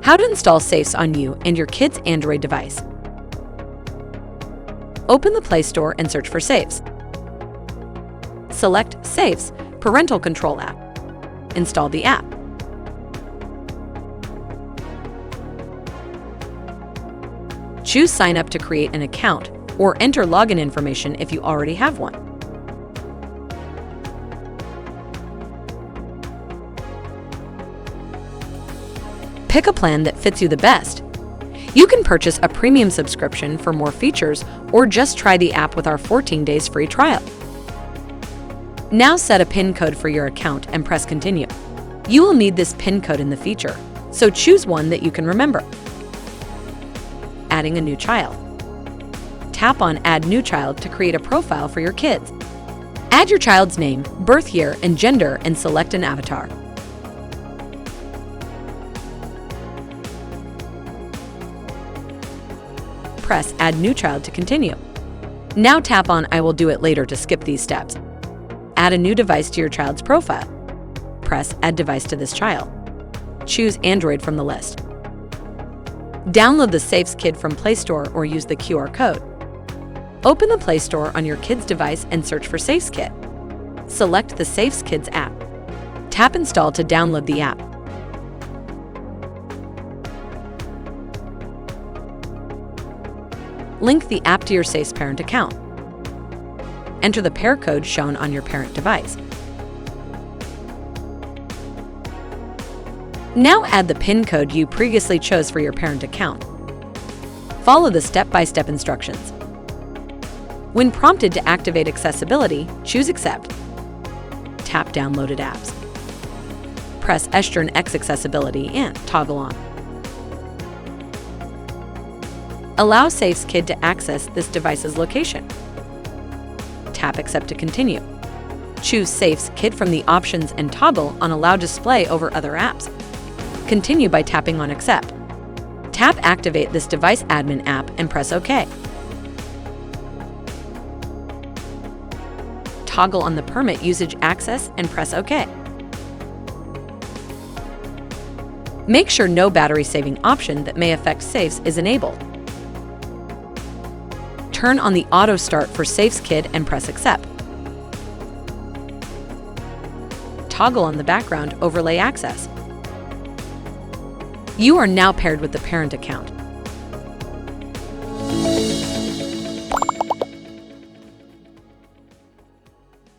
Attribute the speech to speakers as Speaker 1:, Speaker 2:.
Speaker 1: How to install Safes on you and your kid's Android device. Open the Play Store and search for Safes. Select Safes Parental Control app. Install the app. Choose Sign up to create an account or enter login information if you already have one. Pick a plan that fits you the best. You can purchase a premium subscription for more features or just try the app with our 14 days free trial. Now set a PIN code for your account and press Continue. You will need this PIN code in the feature, so choose one that you can remember. Adding a new child. Tap on Add New Child to create a profile for your kids. Add your child's name, birth year, and gender and select an avatar. Press Add New Child to continue. Now tap on I will do it later to skip these steps. Add a new device to your child's profile. Press Add Device to this child. Choose Android from the list. Download the Safes Kit from Play Store or use the QR code. Open the Play Store on your kid's device and search for Safes Kit. Select the Safes Kids app. Tap Install to download the app. Link the app to your Safes parent account. Enter the pair code shown on your parent device. Now add the PIN code you previously chose for your parent account. Follow the step-by-step instructions. When prompted to activate accessibility, choose Accept. Tap Downloaded apps. Press Eastern X Accessibility and toggle on. Allow Safes Kid to access this device's location. Tap Accept to continue. Choose Safes Kid from the options and toggle on Allow Display over other apps. Continue by tapping on Accept. Tap Activate this device admin app and press OK. Toggle on the Permit Usage Access and press OK. Make sure no battery saving option that may affect Safes is enabled. Turn on the Auto Start for Safes Kid and press Accept. Toggle on the Background Overlay Access. You are now paired with the parent account.